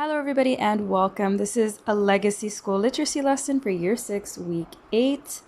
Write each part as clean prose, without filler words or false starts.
Hello, everybody, and welcome. This is a Legacy School Literacy lesson for Year 6, Week 8.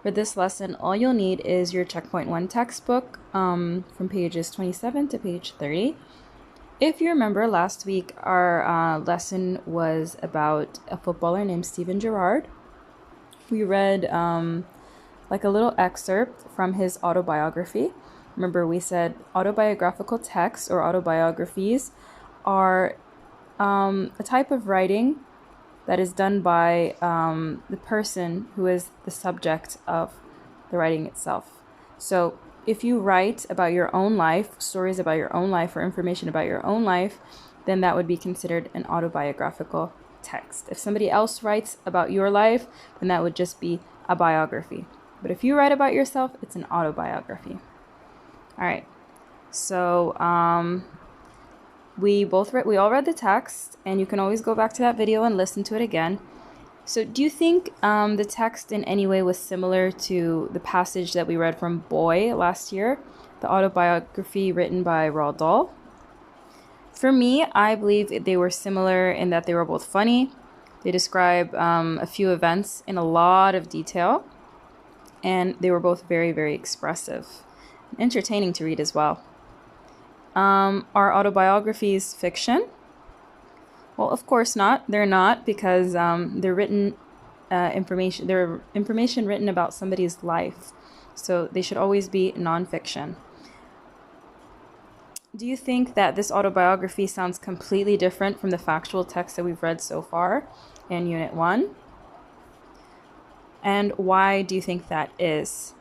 For this lesson, all you'll need is your Checkpoint 1 textbook from pages 27 to page 30. If you remember, last week our lesson was about a footballer named Steven Gerrard. We read like a little excerpt from his autobiography. Remember, we said autobiographical texts or autobiographies are a type of writing that is done by the person who is the subject of the writing itself. So if you write about your own life, stories about your own life, or information about your own life, then that would be considered an autobiographical text. If somebody else writes about your life, then that would just be a biography. But if you write about yourself, it's an autobiography. All right. So we all read the text, and you can always go back to that video and listen to it again. So do you think the text in any way was similar to the passage that we read from Boy last year, the autobiography written by Roald Dahl? For me, I believe they were similar in that they were both funny. They describe a few events in a lot of detail, and they were both very, very expressive, entertaining to read as well. Are autobiographies fiction? Well, of course not. They're not, because they're written information. They're information written about somebody's life, so they should always be nonfiction. Do you think that this autobiography sounds completely different from the factual text that we've read so far in Unit 1? And why do you think that is?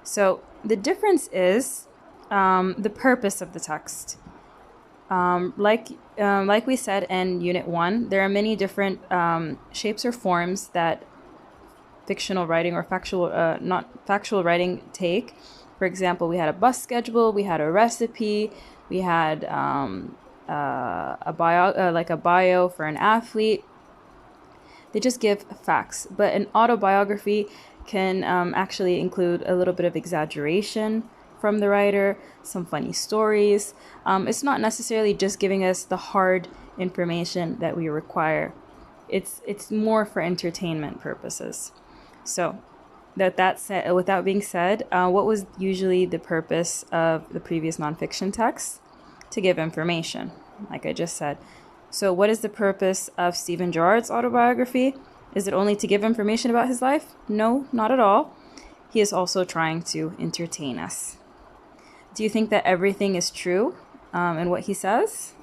So the difference is the purpose of the text. Like we said in Unit 1, there are many different shapes or forms that fictional writing or not factual writing take. For example, we had a bus schedule, we had a recipe, we had a bio for an athlete. They just give facts, but an autobiography can actually include a little bit of exaggeration from the writer, some funny stories. It's not necessarily just giving us the hard information that we require. It's more for entertainment purposes. So with that being said, what was usually the purpose of the previous nonfiction text? To give information, like I just said. So what is the purpose of Steven Gerrard's autobiography? Is it only to give information about his life? No, not at all. He is also trying to entertain us. Do you think that everything is true in what he says?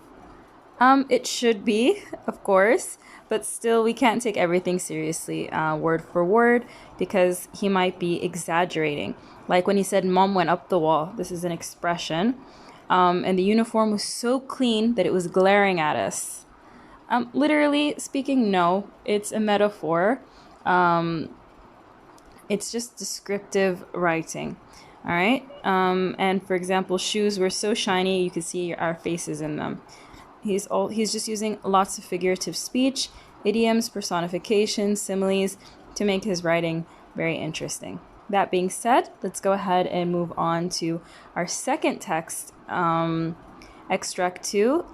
It should be, of course, but still we can't take everything seriously word for word, because he might be exaggerating. Like when he said, "Mom went up the wall." This is an expression. And the uniform was so clean that it was glaring at us. Literally speaking, no, it's a metaphor. It's just descriptive writing. All right. And for example, shoes were so shiny you could see our faces in them. He's just using lots of figurative speech, idioms, personifications, similes to make his writing very interesting. That being said, let's go ahead and move on to our second text, Extract 2,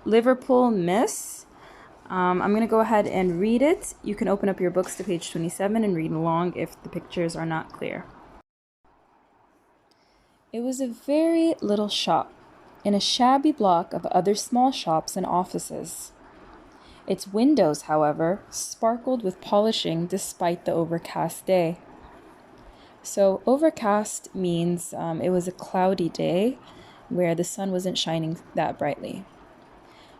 Liverpool Miss. I'm going to go ahead and read it. You can open up your books to page 27 and read along if the pictures are not clear. It was a very little shop in a shabby block of other small shops and offices. Its windows, however, sparkled with polishing despite the overcast day. So overcast means it was a cloudy day where the sun wasn't shining that brightly.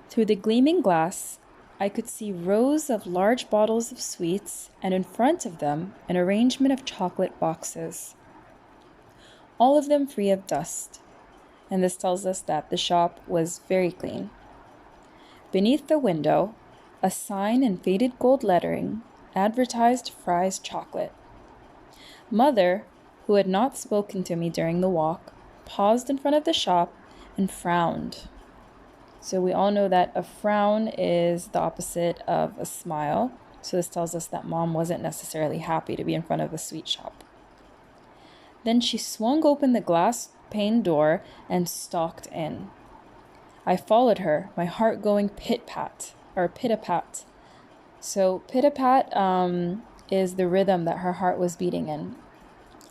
Through the gleaming glass, I could see rows of large bottles of sweets, and in front of them an arrangement of chocolate boxes, all of them free of dust, and this tells us that the shop was very clean. Beneath the window, a sign in faded gold lettering advertised Fry's chocolate. Mother, who had not spoken to me during the walk, paused in front of the shop and frowned. So we all know that a frown is the opposite of a smile. So this tells us that Mom wasn't necessarily happy to be in front of a sweet shop. Then she swung open the glass pane door and stalked in. I followed her, my heart going pit-pat. or pit-a-pat. So pit-a-pat is the rhythm that her heart was beating in.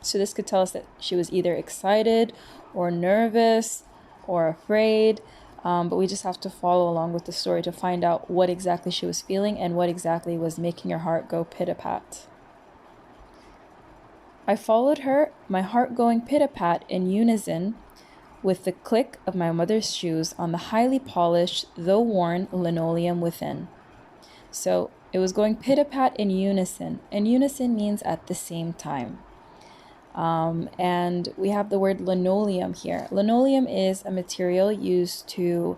So this could tell us that she was either excited or nervous or afraid, but we just have to follow along with the story to find out what exactly she was feeling and what exactly was making her heart go pit-a-pat. I followed her, my heart going pit-a-pat in unison with the click of my mother's shoes on the highly polished, though worn, linoleum within. So it was going pit-a-pat in unison, and unison means at the same time. And we have the word linoleum here. Linoleum is a material used to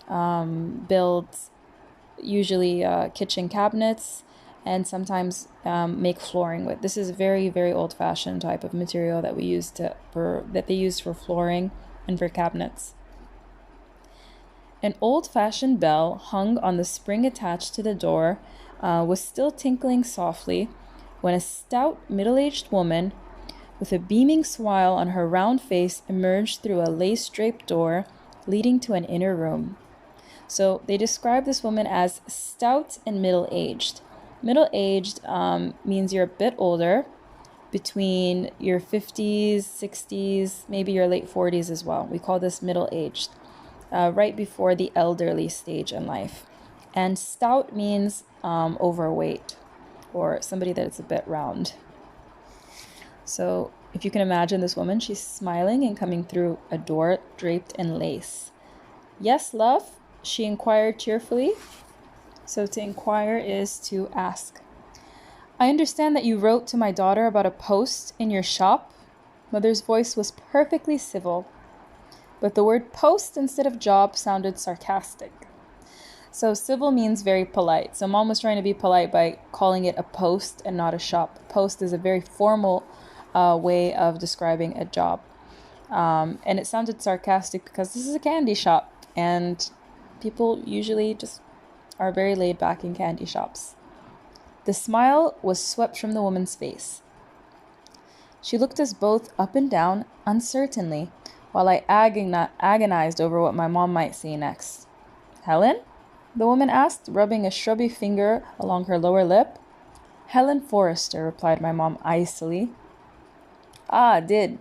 build usually kitchen cabinets and sometimes make flooring with. This is a very, very old-fashioned type of material that they use for flooring and for cabinets. An old-fashioned bell hung on the spring attached to the door was still tinkling softly when a stout, middle-aged woman with a beaming smile on her round face emerged through a lace-draped door leading to an inner room. So they describe this woman as stout and middle-aged. Middle-aged means you're a bit older, between your 50s, 60s, maybe your late 40s as well. We call this middle-aged, right before the elderly stage in life. And stout means overweight or somebody that is a bit round. So if you can imagine this woman, she's smiling and coming through a door draped in lace. Yes, love, she inquired cheerfully. So to inquire is to ask. I understand that you wrote to my daughter about a post in your shop. Mother's voice was perfectly civil, but the word post instead of job sounded sarcastic. So civil means very polite. So mom was trying to be polite by calling it a post and not a shop. Post is a very formal way of describing a job. And it sounded sarcastic because this is a candy shop and people usually just are very laid back in candy shops. The smile was swept from the woman's face. She looked us both up and down uncertainly while I agonized over what my mom might say next. Helen? The woman asked, rubbing a shrubby finger along her lower lip. Helen Forrester, replied my mom icily. Ah, did.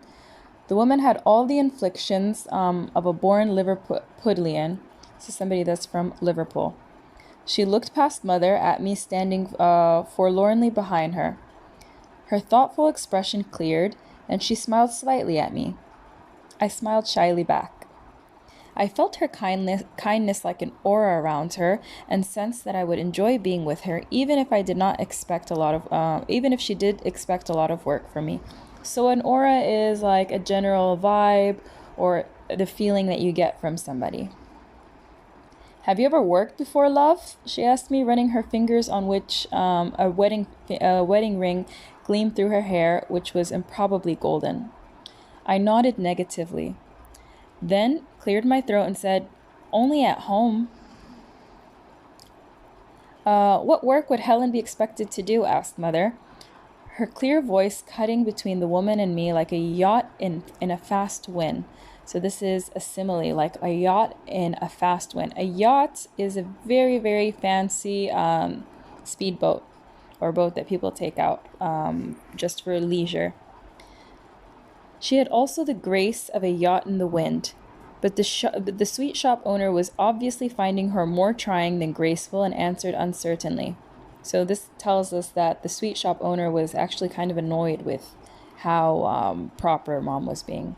The woman had all the inflections of a born Liverpudlian. This is somebody that's from Liverpool. She looked past mother at me standing forlornly behind her. Her thoughtful expression cleared, and she smiled slightly at me. I smiled shyly back. I felt her kindness like an aura around her, and sensed that I would enjoy being with her, even if she did expect a lot of work from me. So an aura is like a general vibe or the feeling that you get from somebody. Have you ever worked before, love? She asked me, running her fingers on which a wedding ring gleamed through her hair, which was improbably golden. I nodded negatively, then cleared my throat and said, only at home. What work would Helen be expected to do? Asked mother, her clear voice cutting between the woman and me like a yacht in a fast wind. So this is a simile, like a yacht in a fast wind. A yacht is a very, very fancy speedboat or boat that people take out just for leisure. She had also the grace of a yacht in the wind, but the sweet shop owner was obviously finding her more trying than graceful and answered uncertainly. So this tells us that the sweet shop owner was actually kind of annoyed with how proper mom was being.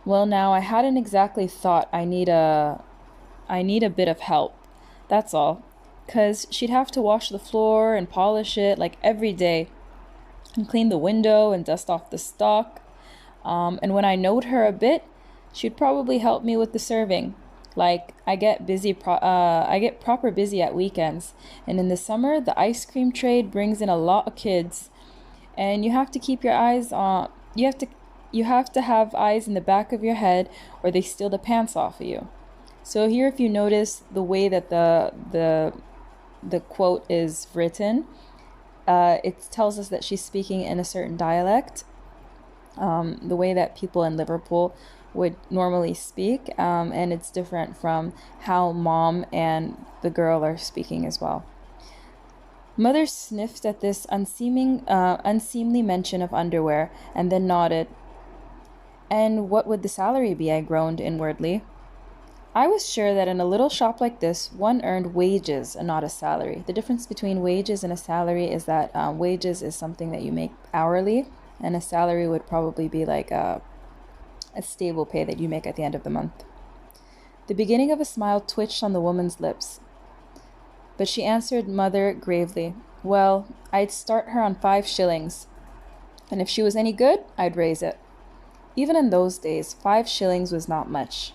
Well, now, I hadn't exactly thought I need a bit of help. That's all. 'Cause she'd have to wash the floor and polish it like every day and clean the window and dust off the stock. And when I knowed her a bit, she'd probably help me with the serving. Like, I get proper busy at weekends. And in the summer, the ice cream trade brings in a lot of kids. And you have to keep your eyes on... You have to have eyes in the back of your head or they steal the pants off of you. So here, if you notice the way that the quote is written, it tells us that she's speaking in a certain dialect. The way that people in Liverpool would normally speak, and it's different from how mom and the girl are speaking as well. Mother sniffed at this unseemly mention of underwear and then nodded. And what would the salary be? I groaned inwardly. I was sure that in a little shop like this, one earned wages and not a salary. The difference between wages and a salary is that wages is something that you make hourly, and a salary would probably be like a stable pay that you make at the end of the month. The beginning of a smile twitched on the woman's lips, but she answered Mother gravely. Well, I'd start her on 5 shillings, and if she was any good, I'd raise it. Even in those days, 5 shillings was not much.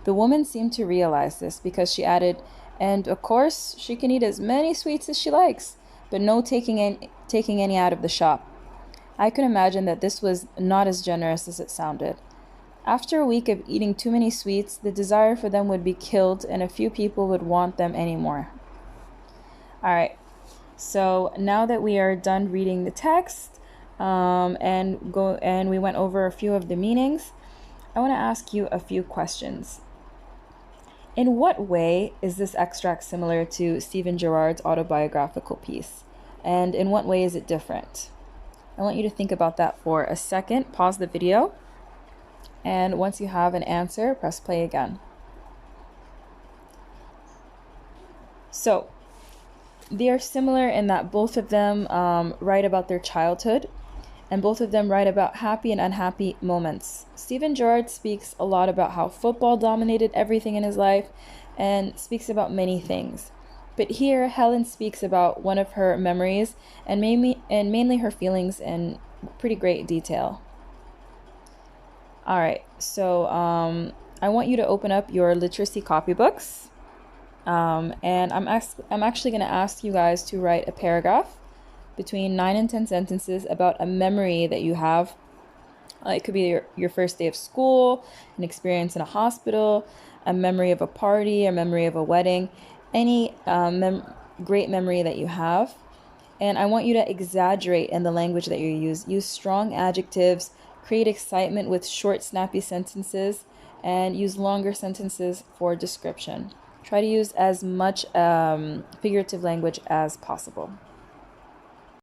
The woman seemed to realize this because she added, and of course, she can eat as many sweets as she likes, but no taking any out of the shop. I could imagine that this was not as generous as it sounded. After a week of eating too many sweets, the desire for them would be killed and a few people would want them anymore. All right, so now that we are done reading the text and we went over a few of the meanings, I want to ask you a few questions. In what way is this extract similar to Stephen Girard's autobiographical piece? And in what way is it different? I want you to think about that for a second. Pause the video. And once you have an answer, press play again. So, they are similar in that both of them write about their childhood, and both of them write about happy and unhappy moments. Stephen Girard speaks a lot about how football dominated everything in his life and speaks about many things. But here, Helen speaks about one of her memories and mainly her feelings in pretty great detail. All right, so I want you to open up your literacy copybooks. And I'm actually going to ask you guys to write a paragraph between 9 and 10 sentences about a memory that you have. It could be your first day of school, an experience in a hospital, a memory of a party, a memory of a wedding, any great memory that you have. And I want you to exaggerate in the language that you use. Use strong adjectives, create excitement with short, snappy sentences, and use longer sentences for description. Try to use as much figurative language as possible.